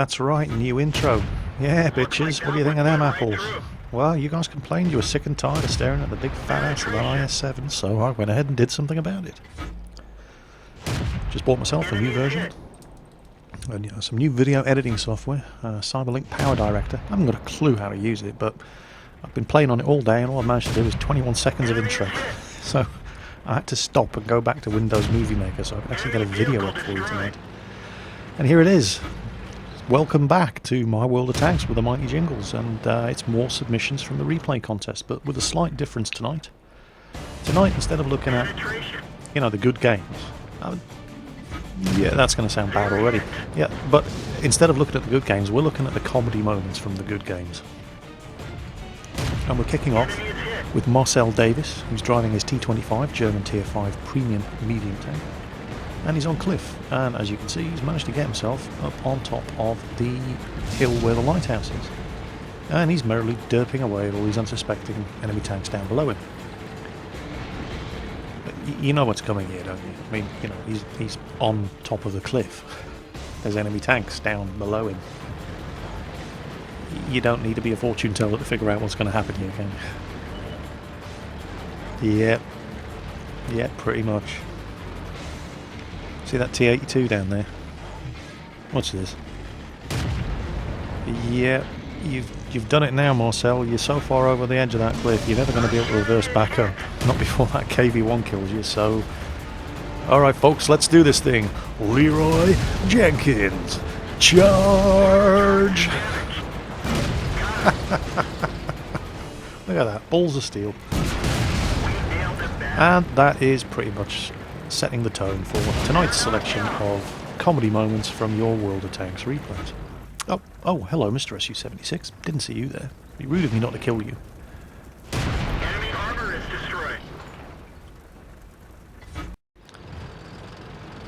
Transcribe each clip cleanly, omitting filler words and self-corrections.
That's right, new intro. Yeah, bitches, what do you think of them apples? Well, you guys complained you were sick and tired of staring at the big fat ass of that IS-7, so I went ahead and did something about it. Just bought myself a new version. And some new video editing software, Cyberlink Power Director. I haven't got a clue how to use it, but I've been playing on it all day and all I've managed to do is 21 seconds of intro. So I had to stop and go back to Windows Movie Maker so I could actually get a video up for you tonight. And here it is. Welcome back to My World of Tanks with the mighty Jingles, and it's more submissions from the replay contest, but with a slight difference tonight. Tonight, instead of looking at, you know, the good games, yeah, that's going to sound bad already. Yeah, but instead of looking at the good games, we're looking at the comedy moments from the good games. And we're kicking off with Marcel Davis, who's driving his T25 German Tier 5 premium medium tank. And he's on cliff, and as you can see, he's managed to get himself up on top of the hill where the lighthouse is. And he's merrily derping away at all these unsuspecting enemy tanks down below him. But you know what's coming here, don't you? I mean, you know, he's on top of the cliff. There's enemy tanks down below him. You don't need to be a fortune teller to figure out what's going to happen here, can you? Yep. Yep, pretty much. See that T82 down there? Watch this. Yeah, you've done it now, Marcel. You're so far over the edge of that cliff, you're never going to be able to reverse back up. Not before that KV-1 kills you, so... Alright folks, let's do this thing. Leroy Jenkins, charge! Look at that, balls of steel. And that is pretty much setting the tone for tonight's selection of comedy moments from your World of Tanks replays. Oh, hello, Mr. SU-76. Didn't see you there. It'd be rude of me not to kill you. Enemy armor is destroyed.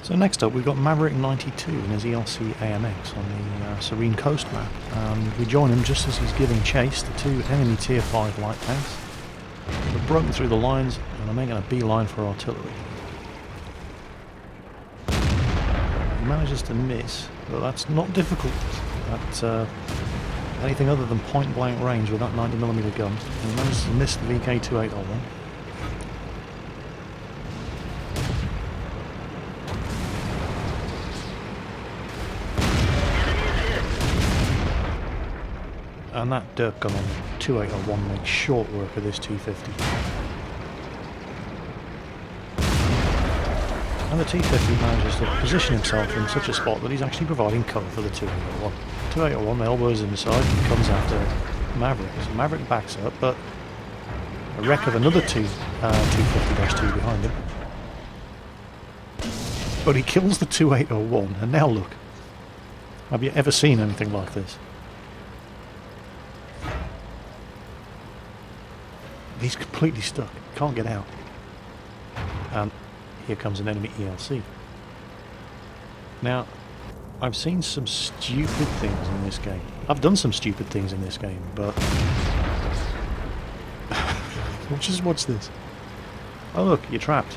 So next up, we've got Maverick 92 in his ELC AMX on the Serene Coast map. We join him just as he's giving chase to two enemy Tier 5 light tanks. We've broken through the lines and are making a beeline for artillery. Manages to miss, but that's not difficult at anything other than point blank range with that 90mm gun. He manages to miss the VK2801. And that dirt gun on 2801 makes short work of this T50. And the T-50 manages to position himself in such a spot that he's actually providing cover for the 2801. 2801 elbows inside and comes after Maverick. So Maverick backs up, but a wreck of another T-50-2 behind him. But he kills the 2801, and now look. Have you ever seen anything like this? He's completely stuck, can't get out. And here comes an enemy ELC. Now, I've seen some stupid things in this game. I've done some stupid things in this game, but... just watch this. Oh look, you're trapped.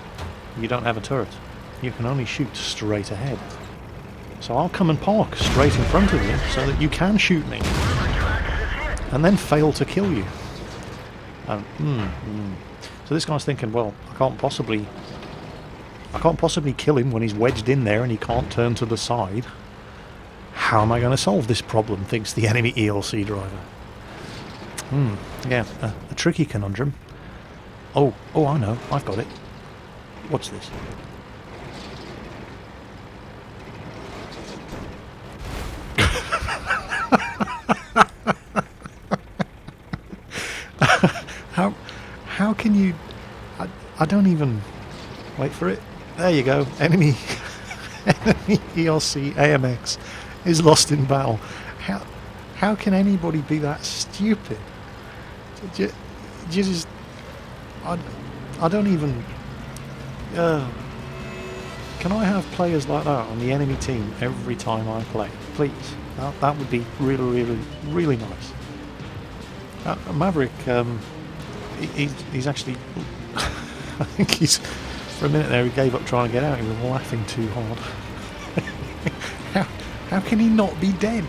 You don't have a turret. You can only shoot straight ahead. So I'll come and park straight in front of you so that you can shoot me. And then fail to kill you. So this guy's thinking, well, I can't possibly kill him when he's wedged in there and he can't turn to the side. How am I going to solve this problem, thinks the enemy ELC driver. Yeah, a tricky conundrum. Oh, I know, I've got it. Watch this. How can you... I don't even... Wait for it. There you go. Enemy ELC AMX is lost in battle. How can anybody be that stupid? Just... I don't even... can I have players like that on the enemy team every time I play? Please. That would be really, really, really nice. Maverick, he's actually... I think he's... For a minute there he gave up trying to get out. He was laughing too hard. How can he not be dead?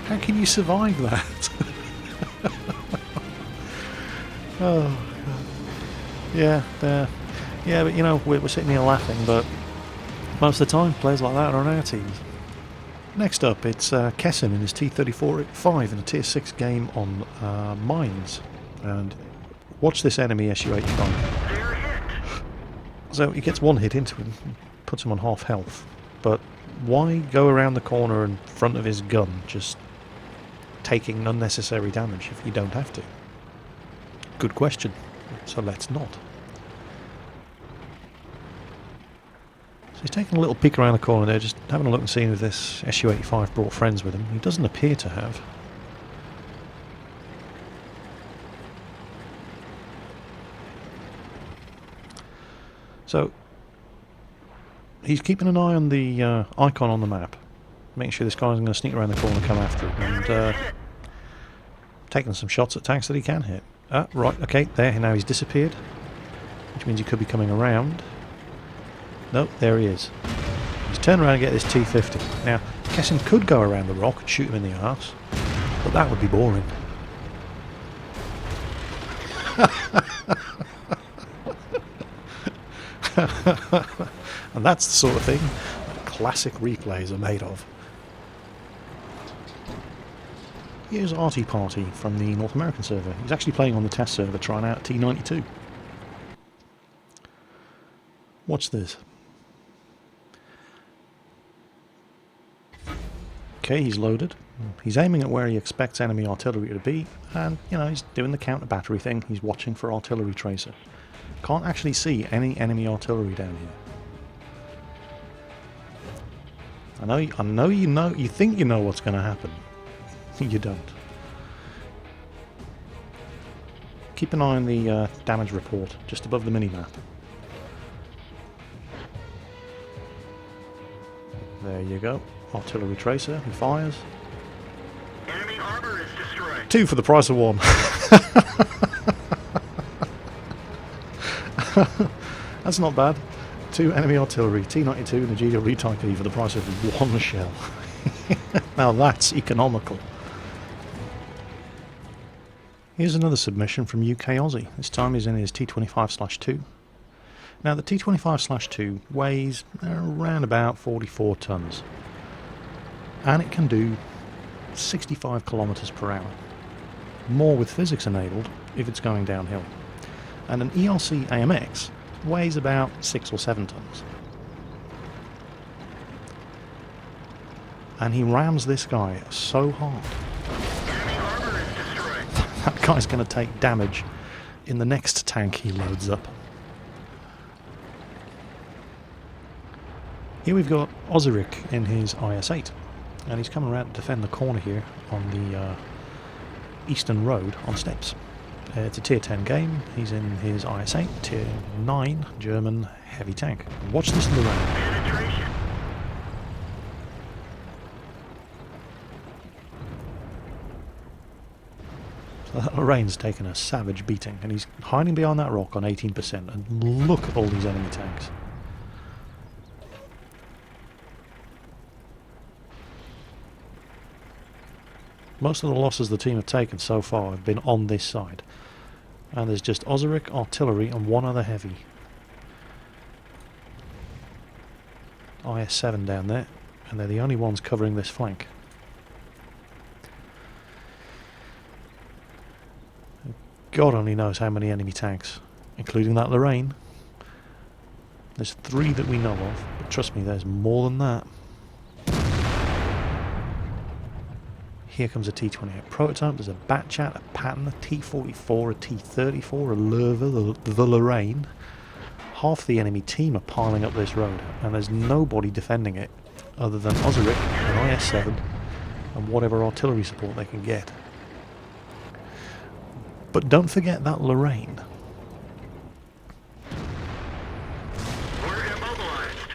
How can you survive that? Oh, God. Yeah, yeah, but you know, we're sitting here laughing, but most of the time, players like that are on our teams. Next up, it's Kessin in his T34-5 in a Tier 6 game on mines. And watch this enemy Su-85. So he gets one hit into him, puts him on half health. But why go around the corner in front of his gun, just taking unnecessary damage if you don't have to? Good question. So let's not. So he's taking a little peek around the corner there, just having a look and seeing if this Su-85 brought friends with him. He doesn't appear to have. So he's keeping an eye on the icon on the map, making sure this guy's going to sneak around the corner and come after him, and taking some shots at tanks that he can hit. Right, okay, there, now he's disappeared, which means he could be coming around. Nope, there he is. He's turned around and get this T-50. Now, Kessin could go around the rock and shoot him in the arse, but that would be boring. And that's the sort of thing that classic replays are made of. Here's Arty Party from the North American server. He's actually playing on the test server, trying out T92. Watch this. Okay, he's loaded. He's aiming at where he expects enemy artillery to be, and, you know, he's doing the counter battery thing. He's watching for artillery tracer. Can't actually see any enemy artillery down here. I know you think you know what's going to happen. You don't. Keep an eye on the damage report just above the minimap. There you go. Artillery tracer. He fires. Enemy armor is destroyed. 2 for the price of 1. That's not bad. 2 enemy artillery, T92 and a GW Type E for the price of 1 shell. Now that's economical. Here's another submission from UK Aussie. This time he's in his T25/2. Now the T25/2 weighs around about 44 tons. And it can do 65 kilometers per hour. More with physics enabled if it's going downhill. And an ELC AMX weighs about 6 or 7 tons. And he rams this guy so hard. That guy's going to take damage in the next tank he loads up. Here we've got Ozeric in his IS-8. And he's coming around to defend the corner here on the Eastern Road on steps. It's a Tier 10 game. He's in his IS-8, Tier 9 German heavy tank. Watch this Lorraine. So that Lorraine's taken a savage beating, and he's hiding behind that rock on 18%. And look at all these enemy tanks. Most of the losses the team have taken so far have been on this side. And there's just Ozeric, artillery, and 1 other heavy. IS-7 down there, and they're the only ones covering this flank. God only knows how many enemy tanks, including that Lorraine. There's 3 that we know of, but trust me, there's more than that. Here comes a T28 prototype, there's a Batchat, a Patton, a T44, a T34, a Lerva, the Lorraine. Half the enemy team are piling up this road, and there's nobody defending it other than Ozeric, an IS-7, and whatever artillery support they can get. But don't forget that Lorraine. We're immobilized.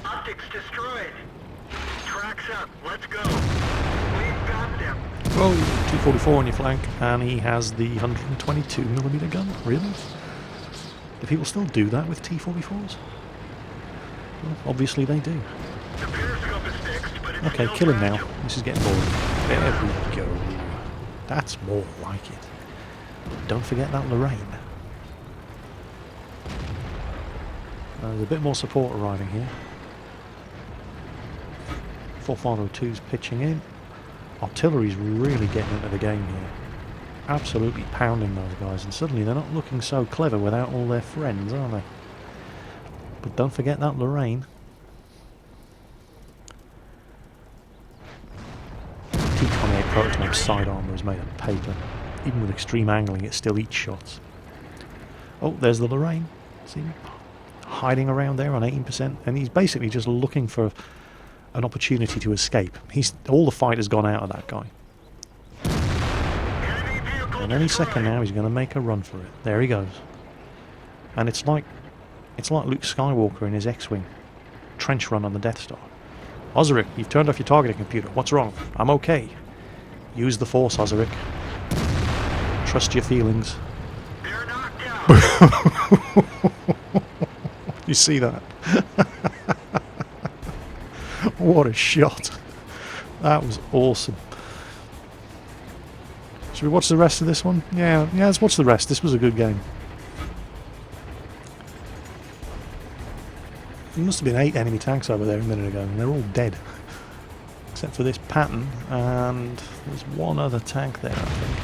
Optics destroyed. Tracks up. Let's go. We've got them. Whoa, T44 on your flank, and he has the 122mm gun. Really? Do people still do that with T44s? Well, obviously they do. The periscope is fixed, but it's Okay, still kill him now. fragile. This is getting boring. There we go. That's more like it. Don't forget that Lorraine. There's a bit more support arriving here. 4502's pitching in. Artillery's really getting into the game here. Absolutely pounding those guys, and suddenly they're not looking so clever without all their friends, are they? But don't forget that Lorraine. T28 prototype side armour is made of paper. Even with extreme angling, it still eats shots. Oh, there's the Lorraine. See him? Hiding around there on 18%, and he's basically just looking for an opportunity to escape. All the fight has gone out of that guy. And any second now he's going to make a run for it. There he goes. And it's like Luke Skywalker in his X-Wing trench run on the Death Star. Ozaric, you've turned off your targeting computer. What's wrong? I'm okay. Use the Force, Ozaric. Trust your feelings. They're knocked out. You see that? What a shot. That was awesome. Should we watch the rest of this one? Yeah, let's watch the rest. This was a good game. There must have been 8 enemy tanks over there a minute ago, and they're all dead. Except for this Patton, and there's one other tank there, I think.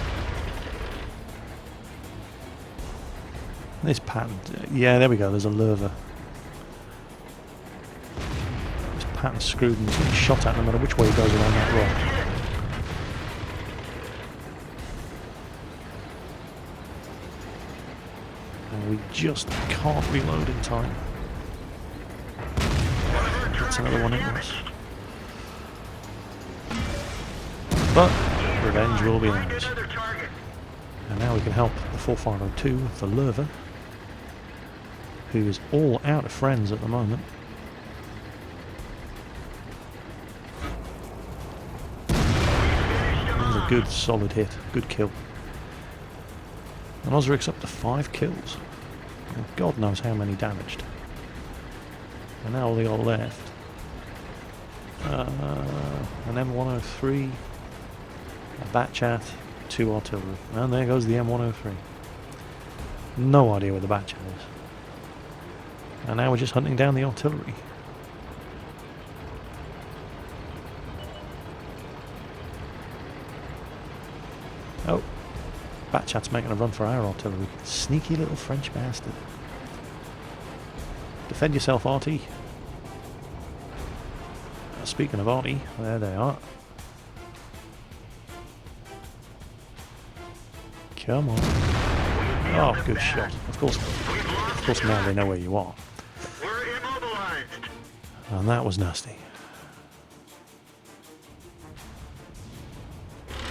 This Patton. Yeah, there we go, there's a Lurva. This Patton's screwed and he's getting shot at no matter which way he goes around that rock. And we just can't reload in time. That's another one in us. But revenge will be ours. And now we can help the 4502 with the Lurva, who is all out of friends at the moment. That was a good solid hit, good kill. And Ozric's up to 5 kills. And God knows how many damaged. And now all they got left. An M103, a Batchat, 2 artillery. And there goes the M103. No idea where the Batchat is. And now we're just hunting down the artillery. Oh, Batchat's making a run for our artillery. Sneaky little French bastard. Defend yourself, Artie. Speaking of Artie, there they are. Come on. Oh, good shot. Of course now they know where you are. We're immobilized. And that was nasty.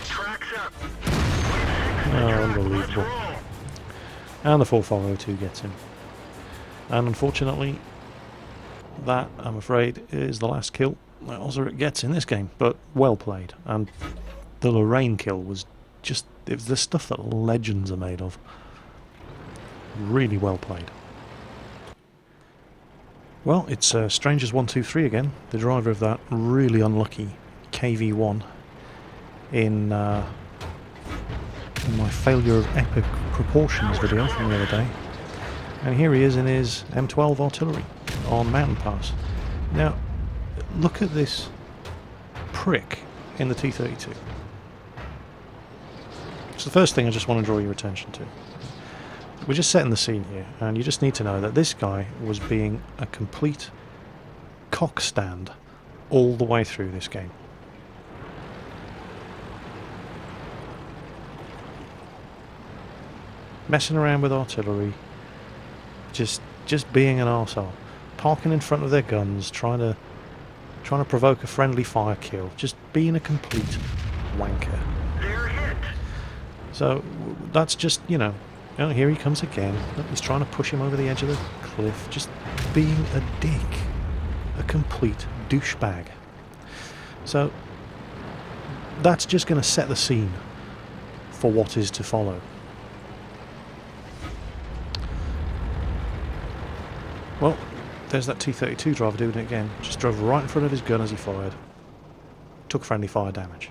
Tracks up. Oh, unbelievable. And the 4502 gets him. And unfortunately, that, I'm afraid, is the last kill that Ozaric gets in this game. But well played. And the Lorraine kill was just, it was the stuff that legends are made of. Really well played. Well, it's Strangers123 again, the driver of that really unlucky KV1 in my failure of epic proportions video from the other day. And here he is in his M12 artillery on Mountain Pass. Now, look at this prick in the T32. So the first thing I just want to draw your attention to. We're just setting the scene here, and you just need to know that this guy was being a complete cock stand all the way through this game. Messing around with artillery, just being an arsehole, parking in front of their guns, trying to provoke a friendly fire kill, just being a complete wanker. They're hit. So that's just, you know, oh, here he comes again. He's trying to push him over the edge of the cliff, just being a dick, a complete douchebag. So that's just going to set the scene for what is to follow. there's that T32 driver doing it again. Just drove right in front of his gun as he fired. Took friendly fire damage.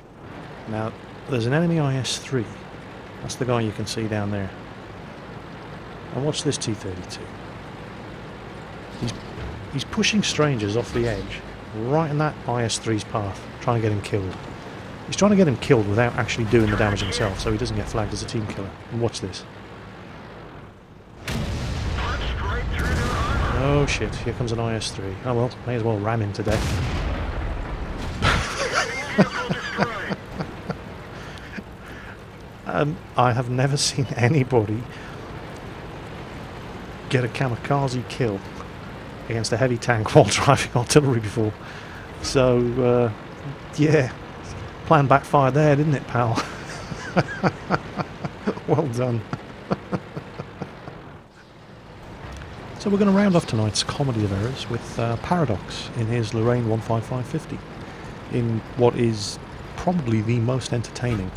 Now, there's an enemy IS-3. That's the guy you can see down there. And watch this T32. He's pushing strangers off the edge, right in that IS-3's path, trying to get him killed. He's trying to get him killed without actually doing the damage himself, so he doesn't get flagged as a team killer. And watch this. Oh shit, here comes an IS-3. Oh well, may as well ram him to death. I have never seen anybody get a kamikaze kill against a heavy tank while driving artillery before. So, yeah, plan backfired there, didn't it, pal? Well done. So we're going to round off tonight's comedy of errors with Paradox in his Lorraine 155-50 in what is probably the most entertaining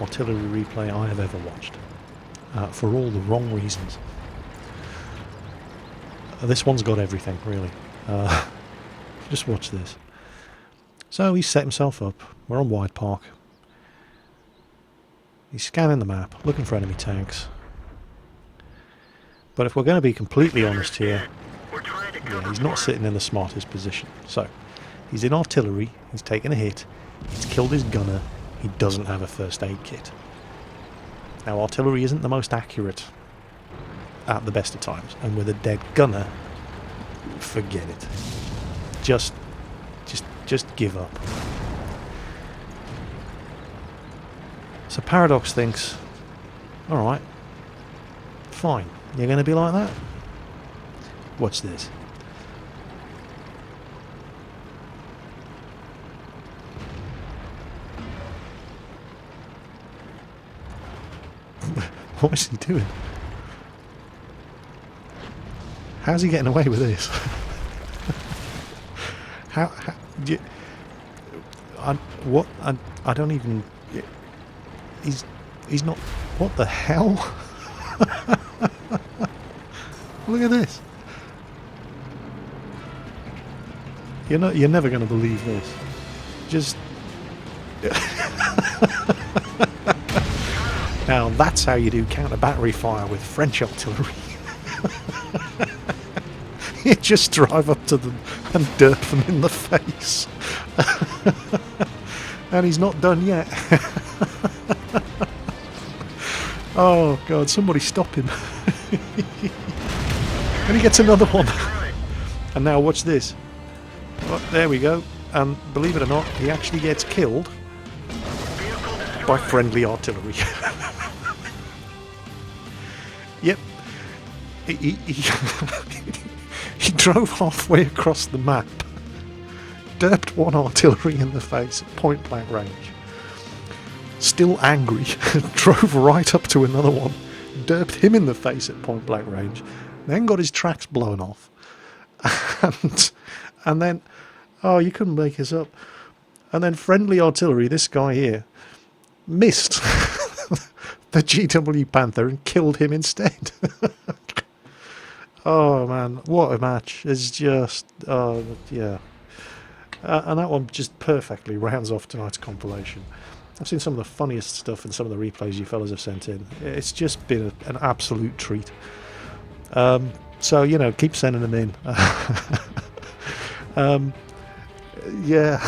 artillery replay I have ever watched, for all the wrong reasons. This one's got everything, really. Just watch this. So he's set himself up. We're on White Park. He's scanning the map, looking for enemy tanks. But if we're going to be completely honest here, yeah, he's not sitting in the smartest position. So, he's in artillery, he's taken a hit, he's killed his gunner, he doesn't have a first aid kit. Now, artillery isn't the most accurate at the best of times, and with a dead gunner, forget it. Just give up. So Paradox thinks, alright, fine, you're going to be like that? Watch this. What is he doing? How's he getting away with this? how you, I don't even... He's not... What the hell? Look at this. You're never going to believe this. Just... Now that's how you do counter-battery fire with French artillery. You just drive up to them and derp them in the face. And he's not done yet. Oh god, somebody stop him. And he gets another one. And now watch this. Oh, there we go. And believe it or not, he actually gets killed by friendly artillery. Yep. He drove halfway across the map, derped one artillery in the face at point blank range, still angry, drove right up to another one, derped him in the face at point blank range, then got his tracks blown off, and then, oh, you couldn't make this up, and then friendly artillery, this guy here, missed the GW Panther and killed him instead. Oh man, what a match. It's just, yeah. And that one just perfectly rounds off tonight's compilation. I've seen some of the funniest stuff in some of the replays you fellas have sent in. It's just been an absolute treat. So, you know, keep sending them in. Yeah.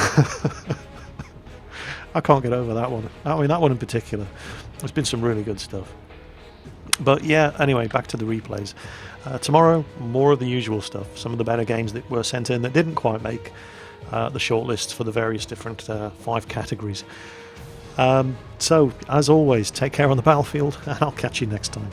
I can't get over that one. I mean, that one in particular. There's been some really good stuff. But yeah, anyway, back to the replays. Tomorrow, more of the usual stuff. Some of the better games that were sent in that didn't quite make the shortlists for the various different 5 categories. So, as always, take care on the battlefield, and I'll catch you next time.